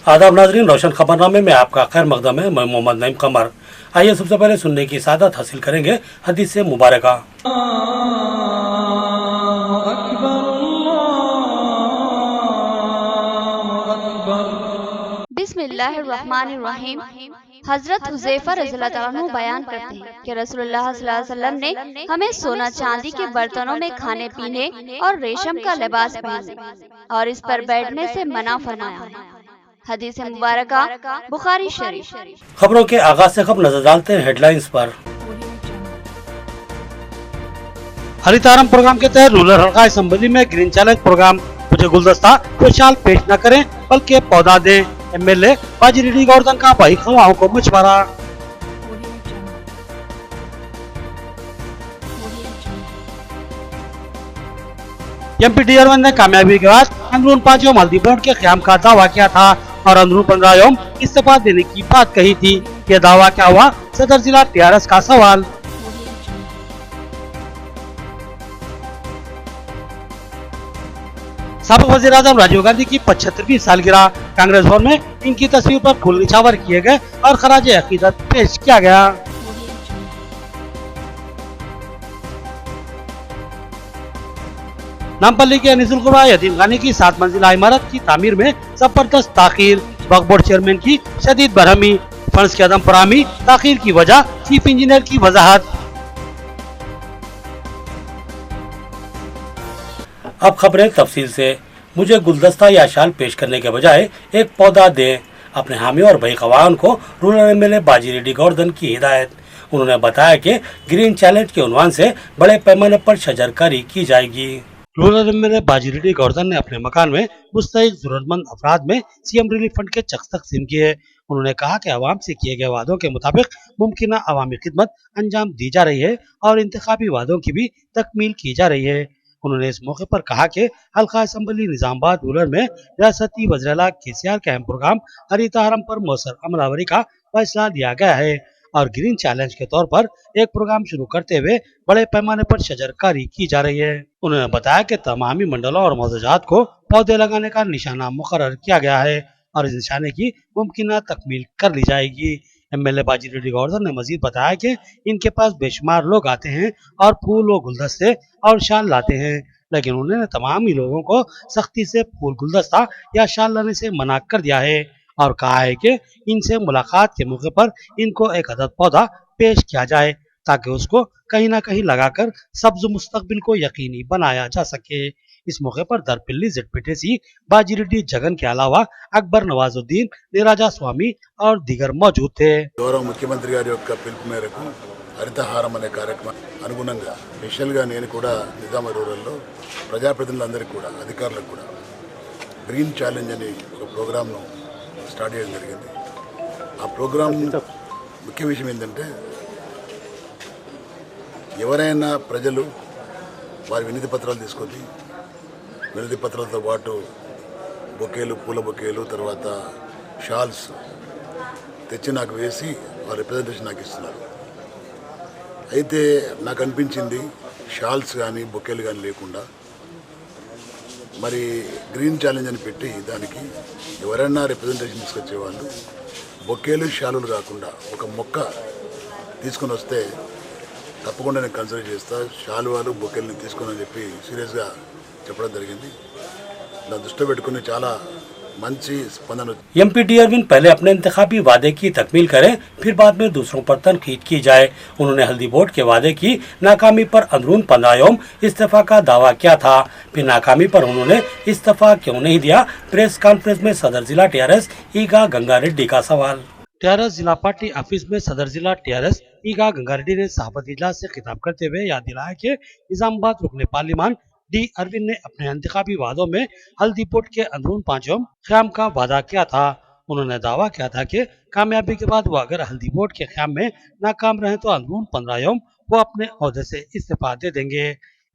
आदाब नाजरीन, रोशन खबरनामे में आपका खैर मकदम है। मैं मोहम्मद नईम कमर। आइए सबसे पहले सुनने की सादत हासिल करेंगे हदीस मुबारका। बिस्मिल्लाहिर्रहमानिर्रहीम। हजरत हुज़ैफा रज़ियल्लाहु अन्हु बयान करते हैं कि रसूलुल्लाह सल्लल्लाहु अलैहि वसल्लम ने हमें सोना चांदी के बर्तनों में खाने पीने और रेशम का लिबास पहनने और इस पर बैठने से मना फरमाया है। हदीस मुबारका बुखारी शरीफ। खबरों के आगाज से खबर नजर डालते हैं हेडलाइंस पर। हरितारम प्रोग्राम के तहत रूरल हल्का असेंबली में ग्रीन चैलेंज प्रोग्राम। मुझे गुलदस्ता कोई शाल पेश न करें बल्कि पौधा दें। एमएलए बाजी रेड्डी गोवर्धन का भाई खवाओं को मशवरा। एमपी टीयर 1 ने कामयाबी के बाद अंदरून 5 योम हल्दी बोर्ड के क़याम का दावा किया था और अंदरून 15 योम इस्तीफा देने की बात कही थी। ये दावा क्या हुआ, सदर जिला टीआरएस का सवाल। साबिक वज़ीर आज़म राजीव गांधी की 75वीं सालगिरह। कांग्रेस भवन में इनकी तस्वीर पर फूल निछावर किए गए और खराज अकीदत पेश किया गया। नामपल्ली के अनीसुल कुबरा यतीम खाने की 7 मंजिला इमारत की तामीर में जबरदस्त ताखीर। वक्फ बोर्ड चेयरमैन की शदीद बरहमी। फंड्स की अदम फराहमी, ताखीर की वजह चीफ इंजीनियर की वजाहत। अब खबरें तफसील से। मुझे गुलदस्ता या शाल पेश करने के बजाय एक पौधा दें, अपने हामी और भाई खवान को रूरल एमएलए बाजी रेड्डी गोवर्धन की हिदायत। उन्होंने बताया कि ग्रीन चैलेंज के उन्वान से बड़े पैमाने पर शजरकारी की जाएगी। रूरल एमएलए बाजी रेड्डी गोवर्धन ने अपने मकान में मुस्तहिक जरूरतमंद अफराद में सीएम रिलीफ फंड के चेक तकसीम किए। उन्होंने कहा कि आवाम से किए गए वादों के मुताबिक मुमकिन अवामी खिदमत अंजाम दी जा रही है और इंतखाबी वादों की भी तकमील की जा रही है। उन्होंने इस मौके पर कहा कि हल्का असेंबली निजामाबाद रूरल में रियासती वज़ीर-ए-आला केसीआर का अहम प्रोग्राम हरितारम पर मौसर अमलावरी का फैसला लिया गया है और ग्रीन चैलेंज के तौर पर एक प्रोग्राम शुरू करते हुए बड़े पैमाने पर शजरकारी की जा रही है। उन्होंने बताया कि तमामी मंडलों और मौजूदात को पौधे लगाने का निशाना मुकर्रर किया गया है और इस निशाने की मुमकिन तकमील कर ली जाएगी। एमएलए बाजी रेड्डी गोवर्धन ने मजीद बताया कि इनके पास बेशुमार लोग आते हैं और फूल व गुलदस्ते और शाल लाते हैं, लेकिन उन्होंने तमाम ही लोगों को सख्ती से फूल गुलदस्ता या शाल लाने से मना कर दिया है और कहा है कि इनसे मुलाकात के मौके पर इनको एक अदद पौधा पेश किया जाए ताकि उसको कहीं ना कहीं लगाकर सब्ज मुस्तकबिल को यकीनी बनाया जा सके। इस मौके पर दरपिल्ली जेडपीटीसी बाजी रेड्डी जगन के अलावा अकबर नवाजुद्दीन, निराजा स्वामी और दीगर मौजूद थे। गौरव मुख्यमंत्री గారి యొక్క పిలుపు మేరకు హరితహారం అనే కార్యక్రమం అనుగుణంగా స్పెషల్ గా నేను కూడా నిజామాబాద్ రూరల్లో ప్రజాప్రతినిధులందరికీ కూడా అధికారులకు కూడా గ్రీన్ ఛాలెంజ్ అనే ఒక ప్రోగ్రామ్ ను స్టార్ట్ చేయడం జరిగింది। ఆ ప్రోగ్రామ్ ముఖ్య విషయం ఏంటంటే ఎవరైనా ప్రజలు వారి వినతి పత్రాలు తీసుకొని వినతి పత్రాలతో పాటు బొకేలు, పూల బొకేలు, తర్వాత షాల్స్ తెచ్చి నాకు వేసి వారి రిప్రజెంటేషన్ నాకు ఇస్తున్నారు। అయితే నాకు అనిపించింది షాల్స్ కానీ బొకేలు కానీ లేకుండా మరి గ్రీన్ ఛాలెంజ్ అని పెట్టి దానికి ఎవరైనా రిప్రజెంటేషన్ తీసుకొచ్చే వాళ్ళు బొకేలు, షాలులు కాకుండా ఒక మొక్క తీసుకొని వస్తే తప్పకుండా నేను కన్సిడర్ చేస్తా, శాలువాలు బొకేల్ని తీసుకొని అని చెప్పి సీరియస్గా చెప్పడం జరిగింది। నా దృష్టిలో పెట్టుకుని చాలా మంచి స్పందన। एमपी टीयर 1 पहले अपने इंतखाबी वादे की तकमील करे, फिर बाद में दूसरों पर तनकीद की जाए। उन्होंने हल्दी बोर्ड के वादे की नाकामी पर अंदरून 15 योम इस्तीफा का दावा किया था, फिर नाकामी पर उन्होंने इस्तीफा क्यों नहीं दिया। प्रेस कॉन्फ्रेंस में सदर जिला टीआरएस ईगा गंगा रेड्डी का सवाल। टीआरएस जिला पार्टी ऑफिस में सदर जिला टीआरएस ईगा गंगा रेड्डी ने सहाफती इजलास से खिताब करते हुए याद दिलाया कि निजामाबाद रुकने पार्लिमान डी अरविंद ने अपने इंतखाबी वादों में हल्दी बोर्ड के अंदरून 5 योम क़याम का वादा किया था। उन्होंने दावा किया था कि कामयाबी के बाद वो अगर हल्दी बोर्ड के क़याम में नाकाम रहे तो अंदरून 15 योम वो अपने ओहदे से इस्तीफा दे देंगे।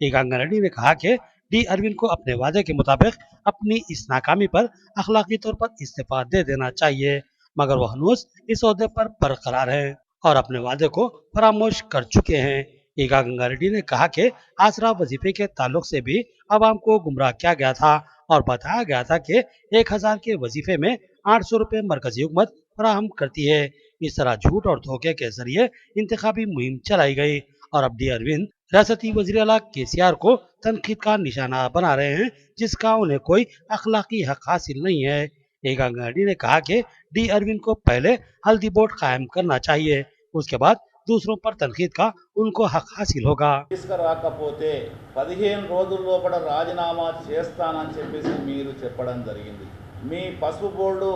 ईगा गंगा रेड्डी ने कहा कि डी अरविंद को अपने वादे के मुताबिक अपनी इस नाकामी पर अखलाकी तौर पर इस्तीफा दे देना चाहिए, मगर वह हनूज इस ओहदे पर बरकरार है और अपने वादे को फरामोश कर चुके हैं। ईगा गंगा रेड्डी ने कहा कि आसरा वजीफे के ताल्लुक से भी आवाम को गुमराह किया गया था और बताया गया था कि 1000 के वजीफे में 800 रुपए मरकजी हुकूमत फराहम करती है। इस तरह झूठ और धोखे के जरिए इंतखाबी मुहिम चलाई गई और अब डी अरविंद रियासती वज़ीर आला KCR को तनकीद का निशाना बना रहे हैं, जिसका उन्हें कोई अखलाकी हक हासिल नहीं है। एक आंगनबाड़ी ने कहा कि डी अरविंद को पहले हल्दी बोर्ड कायम करना चाहिए, उसके बाद दूसरों पर तनकीद का उनको हक हासिल होगा। తీసుకురాకపోతే 15 రోజుల లోపల రాజీనామా చేస్తానని చెప్పేసి మీరు చెప్పడం జరిగింది. మీ పసుపు బోర్డు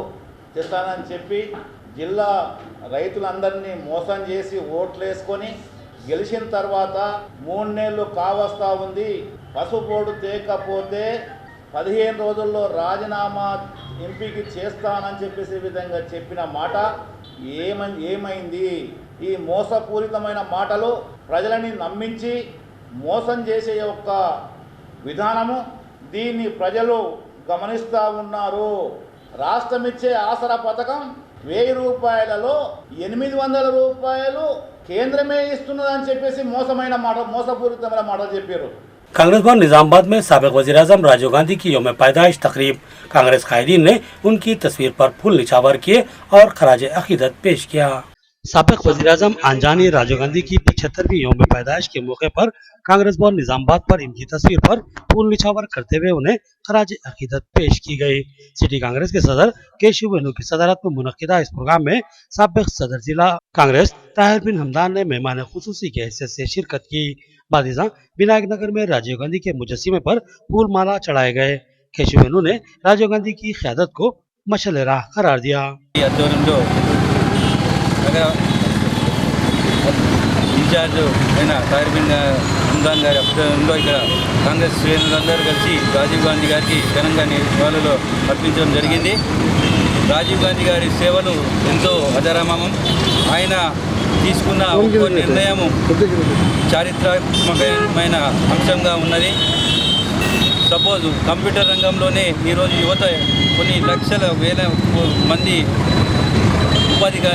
చేస్తానని చెప్పి జిల్లా రైతులందరినీ మోసం చేసి ఓట్లేసుకొని గెలిచిన తర్వాత 3 నెలలు కావస్తా ఉంది. పసుపు బోర్డు తేకపోతే 15 రోజుల్లో రాజీనామా ఎంపీకి చేస్తానని చెప్పేసి విధంగా చెప్పిన మాట ఏమైంది? ఈ మోసపూరితమైన మాటలు ప్రజలని నమ్మించి మోసం చేసే యొక్క విధానము, దీన్ని ప్రజలు గమనిస్తూ ఉన్నారు. రాష్ట్రం ఇచ్చే ఆసరా పథకం 1000 రూపాయలలో 800 రూపాయలు కేంద్రమే ఇస్తున్నదని చెప్పేసి మోసపూరితమైన మాటలు చెప్పారు. कांग्रेस भवन निजामाबाद में साबिक वज़ीर आज़म राजीव गांधी की यौम पैदाइश तकरीब, कांग्रेस कायदीन ने उनकी तस्वीर पर फूल निछावर किए और खराज अकीदत पेश किया। साबिक वज़ीर आज़म आंजानी राजीव गांधी की 75वीं यौम पैदाइश के मौके पर कांग्रेस भवन निजामाबाद पर इनकी तस्वीर पर फूल निछावर करते हुए उन्हें खराज अकीदत पेश की गई। सिटी कांग्रेस के सदर केशव वेणु की सदारत में मुनक्किदा इस प्रोग्राम में साबिक सदर जिला कांग्रेस ताहिर बिन हमदान ने मेहमान खुसूसी की हैसियत से शिरकत की। बादिजा विनायक नगर में राजीव गांधी के मुजस्सिमे पर फूल माला चढ़ाए गए। केशव वेणु ने राजीव गांधी की क़यादत को मशाल राह करार दिया। ఇన్ఛార్జ్ అయిన తాహిర్ బిన్ హమ్దాన్ గారి ఆధ్వర్యంలో ఇక్కడ కాంగ్రెస్ శ్రేణులందరూ కలిసి రాజీవ్ గాంధీ గారికి ఘనంగా నివాళులు అర్పించడం జరిగింది. రాజీవ్ గాంధీ గారి సేవలు ఎంతో అజరామరం. ఆయన తీసుకున్న ఒక్కో నిర్ణయము చారిత్రాత్మకమైన అంశంగా ఉన్నది. సపోజ్ కంప్యూటర్ రంగంలోనే ఈరోజు యువత కొన్ని లక్షల వేల మంది ఉపాధిగా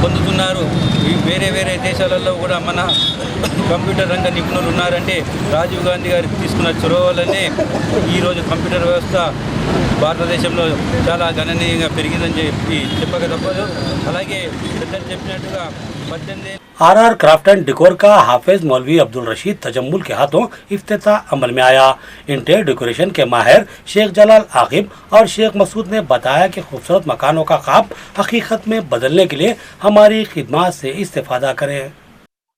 పొందుతున్నారు. వేరే వేరే దేశాలలో కూడా మన కంప్యూటర్ రంగ నిపుణులు ఉన్నారంటే రాజీవ్ గాంధీ గారు తీసుకున్న చొరవ వల్లనే ఈరోజు కంప్యూటర్ వ్యవస్థ భారతదేశంలో చాలా గణనీయంగా పెరిగిందని చెప్పి చెప్పక తప్పదు. అలాగే పెద్దలు చెప్పినట్టుగా 18 RR क्राफ्ट एंड डेकोर का हाफिज मौलवी अब्दुल रशीद तजम्मुल के हाथों इफ्तिताह अमल में आया। इंटीरियर डेकोरेशन के माहिर शेख जलाल आकिब और शेख मसूद ने बताया कि खूबसूरत मकानों का ख्वाब हकीकत में बदलने के लिए हमारी खिदमत से इस्तेफादा करें।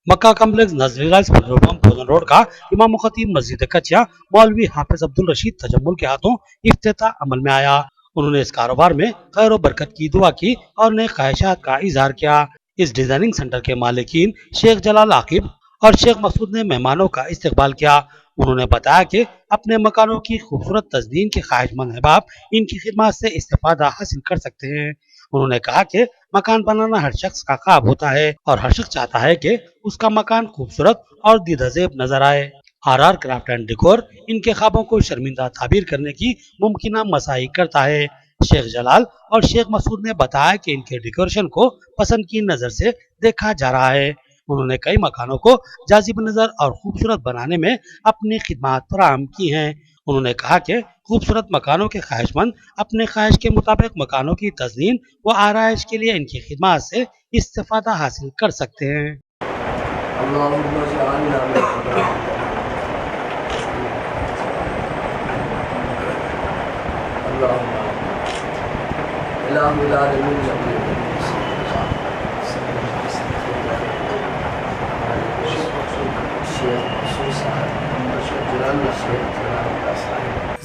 मक्का कम्प्लेक्स नजरीराज पेट्रोल पंप भोजन रोड का इमाम खतीब मस्जिद कच्चा मौलवी हाफिज अब्दुल रशीद तजम्मुल के हाथों इफ्तिताह अमल में आया। उन्होंने इस कारोबार में खैर व बरकत की दुआ की और नए ख्वाहिशात का इजहार किया। इस डिजाइनिंग सेंटर के मालिकीन शेख जलाल आकिब और शेख मसूद ने मेहमानों का इस्तकबाल किया। उन्होंने बताया कि अपने मकानों की खूबसूरत तज़दीन के ख्वाहिशमंद अहबाब इनकी खिदमत से इस्तेफादा हासिल कर सकते हैं। उन्होंने कहा कि मकान बनाना हर शख्स का ख्वाब होता है और हर शख्स चाहता है कि उसका मकान खूबसूरत और दीदाज़ेब नजर आए। RR क्राफ्ट एंड डेकोर इनके ख्वाबों को शर्मिंदा ताबीर करने की मुमकिन मसाई करता है। शेख जलाल और शेख मसूद ने बताया कि इनके डेकोरेशन को पसंद की नजर से देखा जा रहा है। उन्होंने कई मकानों को जाजिब नजर और खूबसूरत बनाने में अपनी खिदमत फराहम की हैं। उन्होंने कहा कि खूबसूरत मकानों के ख्वाहिशमंद अपने ख्वाहिश के मुताबिक मकानों की तज़दीन व आराइश के लिए इनकी खिदमत से इस्तेफादा हासिल कर सकते हैं।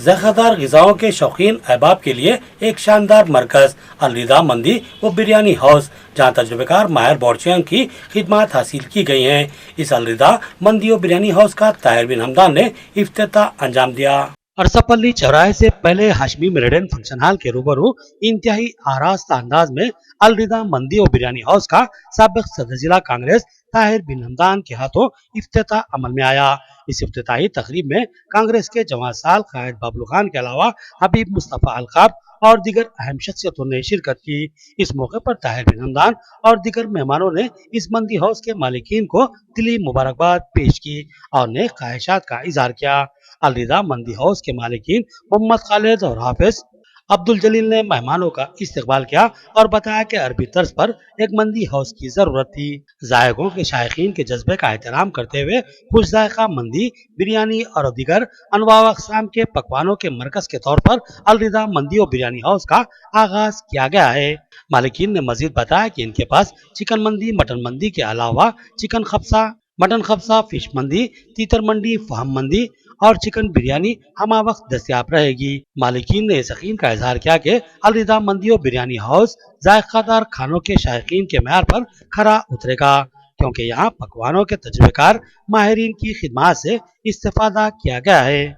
ज़ख़दार ग़िज़ाओं के शौकीन अहबाब के लिए एक शानदार मरकज़ अलरिदा मंदी व बिरयानी हाउस, जहाँ तजुर्बेकार माहिर बावर्चियों की खिदमत हासिल की गई हैं। इस अलरिदा मंदी व बिरयानी हाउस का ताहिर बिन हमदान ने इफ्तिताह अंजाम दिया। अरसापल्ली चौराहे से पहले हाशमी मेरिडियन फंक्शन हॉल के रूबरू इंतहाई आरास्ता अंदाज में अलरिदा मंदी और बिरयानी हाउस का साबिक सदर जिला कांग्रेस ताहिर बिन हमदान के हाथों इफ्तिताह अमल में आया। इस इफ्तिताही तकरीब में कांग्रेस के जवान साल कायद बाबलू खान के अलावा हबीब मुस्तफ़ा अलकाब और दीगर अहम शख्सियतों ने शिरकत की। इस मौके पर ताहिर बिन हमदान और दीगर मेहमानों ने इस मंदी हाउस के मालिकीन को दिली मुबारकबाद पेश की और नए ख्वाहिशात का इजहार किया। अलरिदा मंदी हाउस के मालिकीन मोहम्मद खालिद और हाफिज अब्दुल जलील ने मेहमानों का इस्तकबाल किया और बताया कि अरबी तर्ज पर एक मंदी हाउस की जरूरत थी। जायकों के शायकीन के जज्बे का एहतराम करते हुए खुश जायका मंदी, बिरयानी और दीगर अनवा अक़साम के पकवानों के मरकज के तौर पर अल रिदा मंदी और बिरयानी हाउस का आगाज किया गया है। मालिकीन ने मजीद बताया कि इनके पास चिकन मंदी, मटन मंदी के अलावा चिकन खब्सा, मटन खब्सा, फिश मंदी, तीतर मंडी, फहम मंदी और चिकन बिरयानी हमा वक्त दस्तयाब रहेगी। मालिकीन ने इस यकीन का इजहार किया कि अल रिदा मंदी और बिरयानी हाउस जायकादार खानों के शायकीन के मैयार पर खरा उतरेगा, क्योंकि यहाँ पकवानों के तजुर्बेकार माहिरीन की खिदमत से इस्तेफादा किया गया है।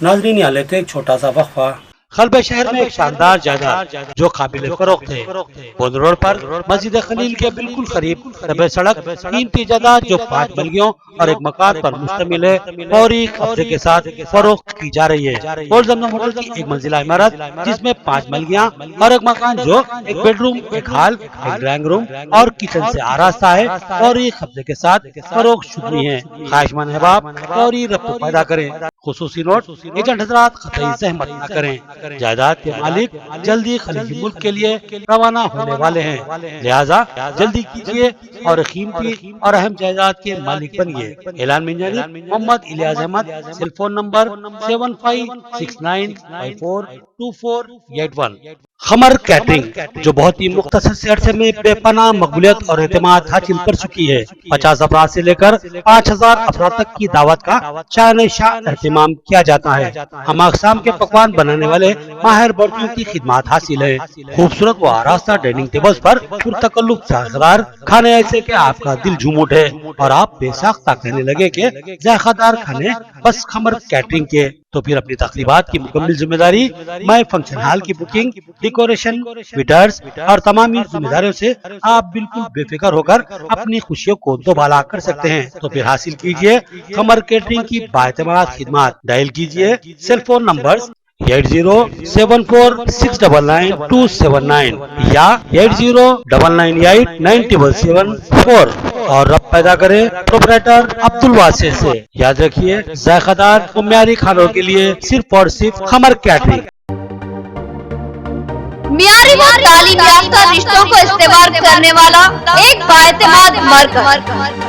नाज़रीन, यहाँ लेते एक छोटा सा वक्फा। खलबे शहर में एक शानदार जायदाद जो काबिल फरोख्त है। बोंद रोड पर मस्जिद खलील के बिल्कुल करीब रबे सड़क कीमती जायदाद जो 5 बल्लियों और एक मकान पर मुश्तमिल है, फौरी कब्जे के साथ फरोख्त की जा रही है। गोल्डन होटल की एक मंजिला इमारत जिसमें 5 मलगियां और एक मकान जो एक बेडरूम, एक हॉल, एक ड्राइंग रूम और किचन से आरास्ता है, फौरी कब्जे के साथ फरोख्त शुदनी है। ख्वाहिशमंद अहबाब फौरी रब्त पैदा करें। खुसूसी नोट, एजेंट हजरात कतई जहमत न करें। जायदाद के मालिक जल्दी खलीजी मुल्क के लिए रवाना होने वाले हैं, लिहाजा जल्दी कीजिए और कीमती और अहम जायदाद के मालिक बनिए। ऐलान में Mohammad Ilyas Ahmed, cellphone number 7569542481। Qamar catering जो बहुत ही मुख्तसर से अरसे में बेपनाह मकबूलियत और एतमाद हासिल कर चुकी है। 50 अफराद से लेकर 5000 अफराद तक की दावत का शान शाह एहतमाम किया जाता है। हम अक़साम के पकवान बनाने वाले माहिर बर्तियों की खिदमत हासिल है। खूबसूरत व आरास्ता डाइनिंग टेबल्स पर पुरतकल्लुफ़ जायकेदार खाने ऐसे कि आपका दिल झूम उठे और आप बेसाख्ता कहने लगे कि जायकेदार खाने बस खमर कैटरिंग के। तो फिर अपनी तकरीबात की मुकम्मल जिम्मेदारी माय फंक्शन हॉल की बुकिंग, डेकोरेशन, वेटर्स और तमामी जिम्मेदारियों से आप बिल्कुल बेफिक्र होकर अपनी खुशियों को दोबाला कर सकते हैं। तो फिर हासिल कीजिए खमर कैटरिंग की बाएतमाद खिदमत। डायल कीजिए सेलफोन नंबर 8074699279 या 8099897774 और रब पैदा करें प्रोपराइटर अब्दुल वासे से। याद रखिए, जायकादार और म्यारी खानों के लिए सिर्फ और सिर्फ खमर कैटरिंग। मियारी व तालीम याफ्ता रिश्तों को इस्तेमाल करने वाला एक बाएतमाद मरकज,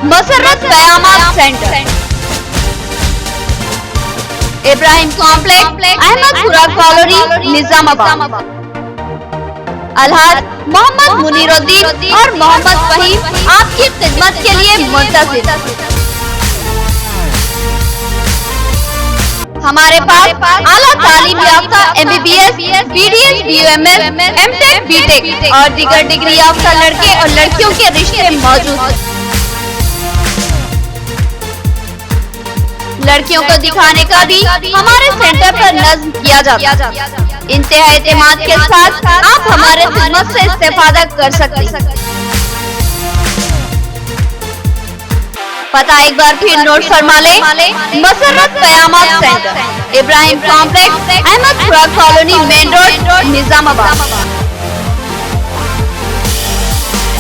मसर्रत क़यामत center, Ibrahim complex, Ahmadpura colony, Nizamabad. अलहाज मोहम्मद मुनीरुद्दीन और मोहम्मद फहीम आपकी खिदमत के लिए मुंतज़िर। हमारे पास आला तालीम याफ्ता MBBS, BDS, BUMS, MTech, BTech और दीगर डिग्री याफ्ता लड़के और लड़कियों के रिश्ते मौजूद हैं। लड़कियों को दिखाने का भी हमारे सेंटर पर नज़्म किया जाता है। इंतहा एतमाद के साथ आप हमारे खिदमत से इस्तेफादा कर सकते हैं। पता एक बार फिर नोट फरमा ले, मसर्रत क़यामत center, Ibrahim complex, Ahmadpura colony, main road, Nizamabad.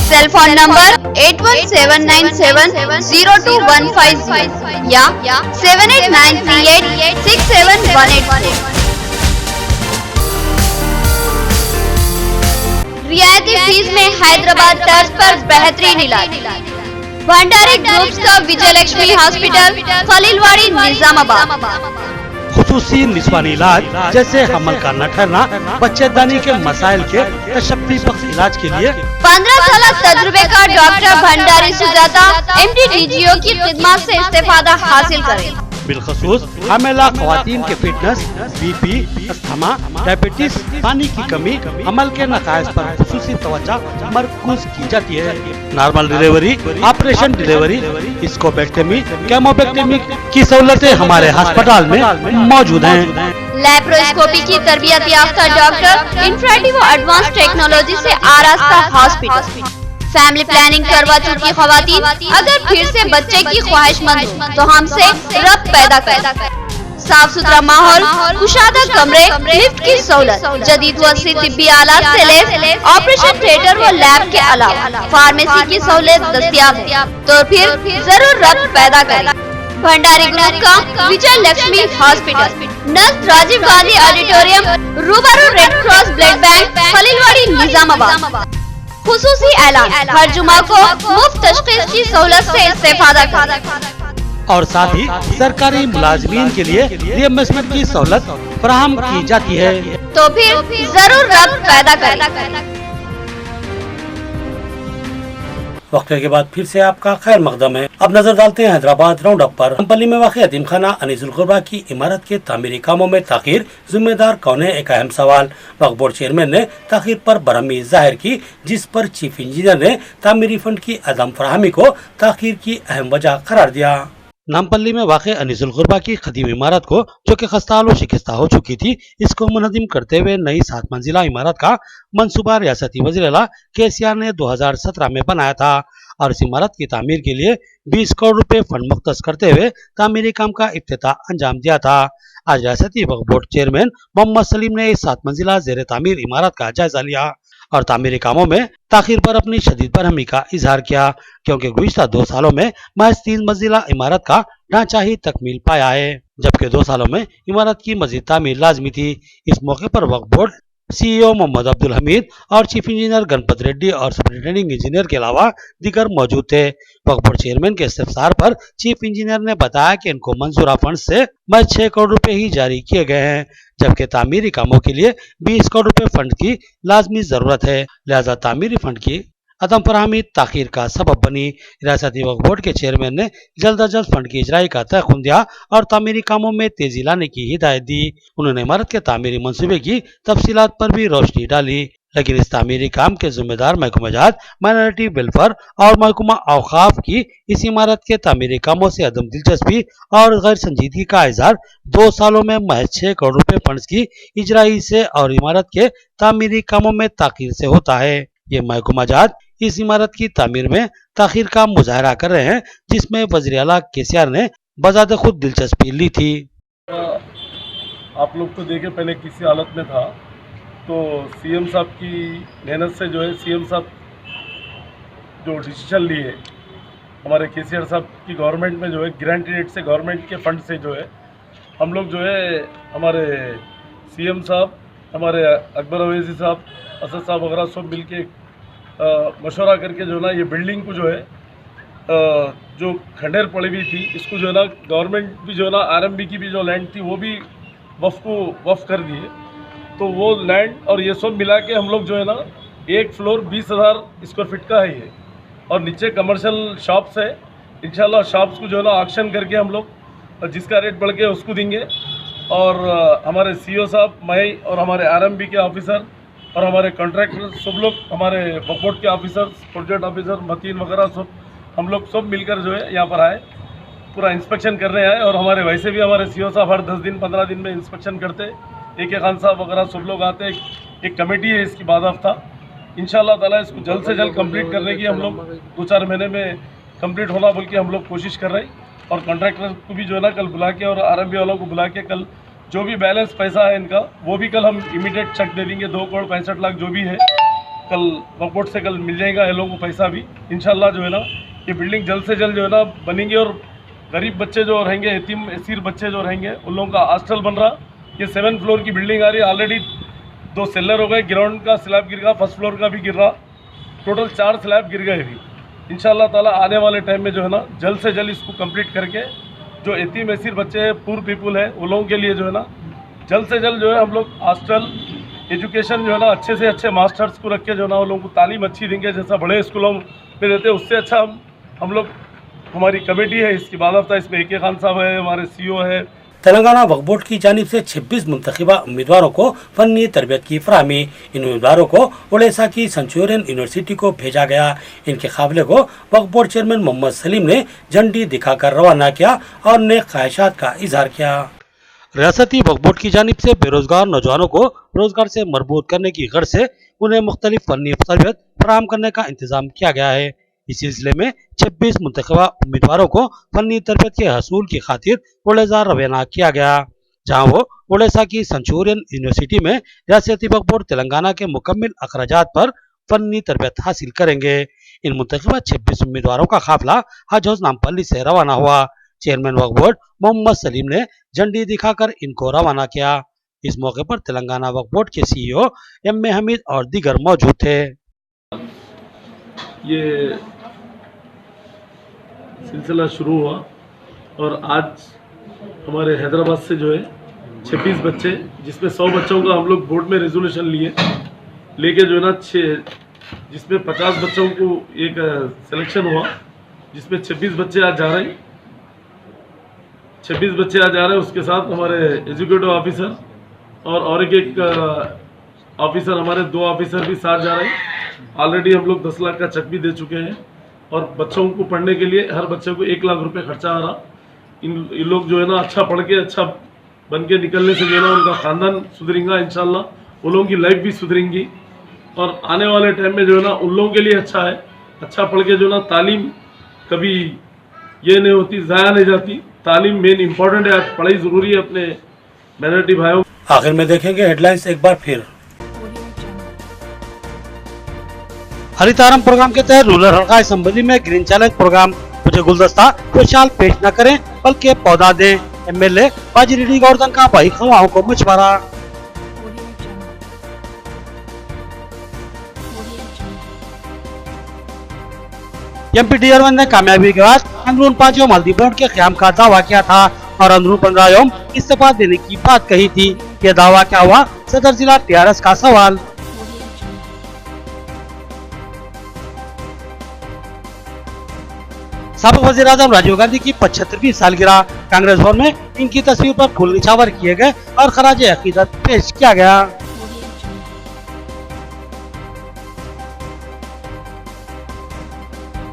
Cell phone number 8179702150 या 7893867184। रियायती फीस में हैदराबाद तर्ज पर बेहतरीन इलाज। भंडारी ग्रुप्स का विजयलक्ष्मी हॉस्पिटल, खलीलवाड़ी, निजामाबाद। खुसूसी निस्वानी इलाज जैसे हमल का न ठहरना, बच्चेदानी के मसाइल के तशफ़्फ़ी बख्श इलाज के लिए 15 साल तजुर्बे का doctor Bhandari Sujata MD DGO की खिदमत से इस्तेफादा हासिल करें। बिलखसूस हमेला ख़वातीन के फिटनेस, BP, अस्थमा, डायबिटीज, पानी की कमी, अमल के नकायस पर खुसूसी तवज्जो मरकूज की जाती है। नॉर्मल डिलीवरी, ऑपरेशन डिलीवरी, स्कोपेक्टमी, केमोपेक्टमी की सहूलतें हमारे अस्पताल में मौजूद हैं। लैप्रोस्कोपी की तरबियत याफ्ता डॉक्टर, इंफ्रारेड व एडवांस टेक्नोलॉजी से आरास्ता हॉस्पिटल। फैमिली प्लानिंग करवा चुकी ख़वातीन अगर फिर से बच्चे की ख्वाहिशमंद हो तो हमसे रब्त पैदा कर। साफ सुथरा माहौल, कुशादा कमरे, लिफ्ट की सहूलत, जदीद व तिब्बी आलात से लैस ऑपरेशन थिएटर व लैब के अलावा फार्मेसी की सहूलत दस्तयाब है। तो फिर जरूर रब्त पैदा करें। भंडारी ग्रुप का विजय लक्ष्मी हॉस्पिटल, नज़दीक राजीव गांधी ऑडिटोरियम, रूबरू red cross blood bank, Khaleelwadi, Nizamabad. खुसूसी ऐलान, हर जुमा को मुफ्त तशखीस की सहूलत से इस्तेफादा करें और साथ ही सरकारी मुलाजमीन के लिए रिएम्बर्समेंट की सहूलत फराहम की जाती है। तो फिर जरूर रब्त पैदा करें। वक्फे के बाद फिर से आपका खैर मकदम है। अब नजर डालते हैं हैदराबाद राउंड अप पर। नामपल्ली में वाक़ यतीम खाना अनीसुल कुर्बा की इमारत के तामीरी कामों में ताखीर, जिम्मेदार कौन है, एक अहम सवाल। वक्फ बोर्ड चेयरमैन ने ताखीर पर बरहमी जाहिर की, जिस पर चीफ इंजीनियर ने तामीरी फंड की अदम फराहमी को ताखीर की अहम वजह करार दिया। नामपल्ली में वाक़ अनीसुल कुर्बा की कदीम इमारत को, जो कि खस्ताहाल और शिकस्ता हो चुकी थी, इसको मुनज़्ज़िम करते हुए नई 7 मंजिला इमारत का मंसूबा रियासती वज़ीर-ए-आला KCR ने 2017 में बनाया था और इस इमारत की तामीर के लिए 20 करोड़ रुपए फंड मुख्तस करते हुए तामीरी काम का इफ्तिताह अंजाम दिया था। आज रियासती वक्फ बोर्ड चेयरमैन मोहम्मद सलीम ने इस 7 मंजिला ज़ेर तामीर इमारत का जायजा लिया और तामीरी कामों में ताखीर पर अपनी शदीद बरहमी का इजहार किया, क्योंकि गुज़िश्ता 2 सालों में महज 3 मंजिला इमारत का ढांचा ही तकमील पाया है, जबकि 2 सालों में इमारत की मजीद तामीर लाजमी थी। इस मौके पर वक्फ बोर्ड CEO मोहम्मद अब्दुल हमीद और चीफ इंजीनियर गणपत रेड्डी और सुपरिटेंडिंग इंजीनियर के अलावा दीगर मौजूद थे। वक्फ बोर्ड चेयरमैन के इस्तिफसार पर चीफ इंजीनियर ने बताया कि इनको मंजूरा फंड से महज 6 करोड़ रुपए ही जारी किए गए हैं, जबकि तामीरी कामों के लिए 20 करोड़ रुपए फंड की लाजमी जरूरत है, लिहाजा तामीरी फंड की अदम फराहमी ताखीर का सबब बनी। रियासती वक्फ बोर्ड के चेयरमैन ने जल्द अज जल्द फंड की इजराई का तयखुन दिया और तामीरी कामों में तेजी लाने की हिदायत दी। उन्होंने इमारत के तामीरी मंसूबे की तफसीलात पर भी रोशनी डाली, लेकिन इस तामीरी काम के जिम्मेदार महकमा जात, माइनॉरिटी वेलफेयर और महकमा औकाफ की इस इमारत के तामीरी कामों से अदम दिलचस्पी और गैर संजीदगी का इजहार 2 सालों में महज 6 करोड़ रुपए फंड की इजराई से और इमारत के तामीरी कामों में ताखीर से होता है। ये महकमा जात इस इमारत की तामीर में ताखीर का मुजाहरा कर रहे हैं, जिसमें वज़ीर-ए-आला KCR ने बजाते खुद दिलचस्पी ली थी। आप लोग तो देखे पहले किसी हालत में था, तो CM साहब की मेहनत से जो है, CM साहब जो डिसीजन लिए हमारे KCR साहब की गवर्नमेंट में जो है, ग्रांटेड एड से गवर्नमेंट के फंड से जो है, हम लोग जो है हमारे CM साहब, हमारे अकबर अवैसी साहब, असद साहब वगैरह सब मिल के मशवरा करके जो है ना, ये बिल्डिंग को जो है जो खंडेर पड़ी हुई थी, इसको जो है ना गवर्नमेंट भी जो है ना RMB की भी जो लैंड थी वो भी वफ़ कर दिए। तो वो लैंड और ये सब मिला के हम लोग जो है ना, एक फ्लोर 20,000 स्क्वायर फीट का है ये, और नीचे कमर्शियल शॉप्स है। इंशाल्लाह शॉप्स को जो है ना ऑक्शन करके हम लोग जिसका रेट बढ़ के उसको देंगे। और हमारे CEO साहब, मैं और हमारे RMB के ऑफिसर और हमारे कॉन्ट्रैक्टर सब लोग, हमारे वक्फ बोर्ड के ऑफिसर, प्रोजेक्ट ऑफिसर, मतीन वगैरह सब, हम लोग सब मिलकर जो है यहाँ पर आए, पूरा इंस्पेक्शन करने आए। और हमारे वैसे भी हमारे CEO साहब हर 10 दिन 15 दिन में इंस्पेक्शन करते, AK खान साहब वगैरह सब लोग आते। एक कमेटी है इसकी बाद हफ्ता, इंशाल्लाह ताला इसको जल्द से जल्द कंप्लीट करने की हम लोग 2-4 महीने में कंप्लीट होना बोल के हम लोग कोशिश कर रहे हैं। और कॉन्ट्रैक्टर को भी जो है ना कल बुला के, और RMB वालों को बुला के, कल जो भी बैलेंस पैसा है इनका वो भी कल हम इमीडिएट चेक दे देंगे। 2 करोड़ 65 लाख जो भी है कल वक्फ बोर्ड से कल मिल जाएगा ये लोगों को पैसा भी। इंशाल्लाह जो है ना ये बिल्डिंग जल्द से जल्द जो है ना बनेंगी, और गरीब बच्चे जो रहेंगे, यतीम असीर बच्चे जो रहेंगे, उन लोगों का हॉस्टल बन रहा। ये 7 फ्लोर की बिल्डिंग आ रही है, ऑलरेडी 2 सेलर हो गए, ग्राउंड का स्लैब गिर गया, फर्स्ट फ्लोर का भी गिर रहा, टोटल 4 स्लैब गिर गए भी। इंशाल्लाह ताला आने वाले टाइम में जो है ना जल्द से जल्द इसको कंप्लीट करके जो यतीम असीर बच्चे हैं, पुअर पीपुल है, उन लोगों के लिए जो है ना जल्द से जल्द जो है हम लोग हॉस्टल एजुकेशन जो है ना अच्छे से अच्छे मास्टर्स को रख के जो है ना उन लोगों को तालीम अच्छी देंगे, जैसा बड़े स्कूलों में देते हैं उससे अच्छा हम लोग, हमारी कमेटी है इसकी बाज़ाब्ता, इसमें AK खान साहब है, हमारे CEO है। तेलंगाना वक्फ बोर्ड की जानिब से 26 मुंतखबा उम्मीदवारों को फनी तरबियत की फराहमी। इन उम्मीदवारों को ओडिशा की सेंचुरियन यूनिवर्सिटी को भेजा गया। इनके काफिले को वक्फ बोर्ड चेयरमैन मोहम्मद सलीम ने झंडी दिखाकर रवाना किया और नेक ख्वाहिशात का इजहार किया। रियासती वक्फ बोर्ड की जानिब से बेरोजगार नौजवानों को रोजगार से मरबूत करने की गर्ज से उन्हें मुख्तलिफ फनी तरबियत फराहम करने का इंतजाम किया गया है। इस सिलसिले में 26 मुंतखबा उम्मीदवारों को फनी तरबियत के हसूल की खातिर ओडिशा रवाना किया गया, जहां वो ओडिशा की सेंचुरियन यूनिवर्सिटी में रियासती वक्फ बोर्ड तेलंगाना के मुकम्मल अखराजात पर फनी तरबियत हासिल करेंगे। इन मुंतखबा 26 उम्मीदवारों का काफिला हज हाउस नामपल्ली से रवाना हुआ। चेयरमैन वक्फ बोर्ड मोहम्मद सलीम ने झंडी दिखाकर इनको रवाना किया। इस मौके पर तेलंगाना वक्फ बोर्ड के CEO एम ए हमीद और दीगर मौजूद थे। ये सिलसिला शुरू हुआ और आज हमारे हैदराबाद से जो है 26 बच्चे, जिसमें 100 बच्चों का हम लोग बोर्ड में रेजोल्यूशन लेके जो है ना जिसमें 50 बच्चों को एक सिलेक्शन हुआ, जिसमें 26 बच्चे आज जा रहे हैं। 26 बच्चे आज जा रहे हैं, उसके साथ हमारे एजुकेटिव ऑफिसर और एक ऑफिसर, हमारे 2 ऑफिसर भी साथ जा रहे हैं। ऑलरेडी हम लोग 10 लाख का चेक भी दे चुके हैं और बच्चों को पढ़ने के लिए हर बच्चे को 1 लाख रुपए खर्चा आ रहा। इन लोग जो है ना अच्छा पढ़ के अच्छा बन के निकलने से जो है ना उनका खानदान सुधरेगा, इंशाल्लाह उन लोगों की लाइफ भी सुधरेंगी और आने वाले टाइम में जो है ना उन लोगों के लिए अच्छा है। अच्छा पढ़ के जो है ना तालीम कभी ये नहीं होती, ज़ाया नहीं जाती। तालीम मेन इम्पोर्टेंट है, आज पढ़ाई ज़रूरी है अपने माइनॉरिटी भाइयों। आखिर में देखेंगे हेडलाइंस एक बार फिर। हरितारम प्रोग्राम के तहत रूरल हल्का असेंबली में ग्रीन चैलेंज प्रोग्राम। मुझे गुलदस्ता खुशहाल पेश न करें बल्कि पौधा दें। MLA बाजी रेड्डी गौरधन का भाई खवाओं को मछुआरा। MP डियरवन ने कामयाबी के बाद अंदरून 5 योम हल्दी बोर्ड के क़याम का दावा किया था और अंदरून 15 योम इस्तीफा देने की बात कही थी। ये दावा क्या हुआ, सदर जिला TRS का सवाल। साबिक वज़ीर आज़म राजीव गांधी की 75वीं सालगिरह। कांग्रेस भवन में इनकी तस्वीर पर फूल निछावर किए गए और खराज अकीदत पेश किया गया।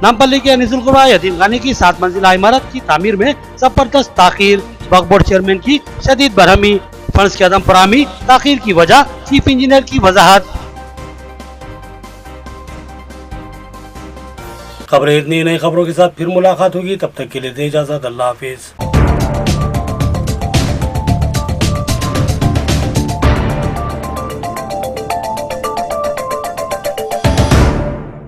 नामपल्ली के अनिसुल कुबरा यतीम खाने की 7 मंजिला इमारत की तामीर में जबरदस्त ताखीर। वक्फ बोर्ड चेयरमैन की शदीद बरहमी। फंड्स की अदम फराहमी, ताखीर की वजह चीफ इंजीनियर की वजाहत। खबरें इतनी, नई खबरों के साथ फिर मुलाकात होगी, तब तक के लिए दे इजाजत। अल्लाह हाफिज।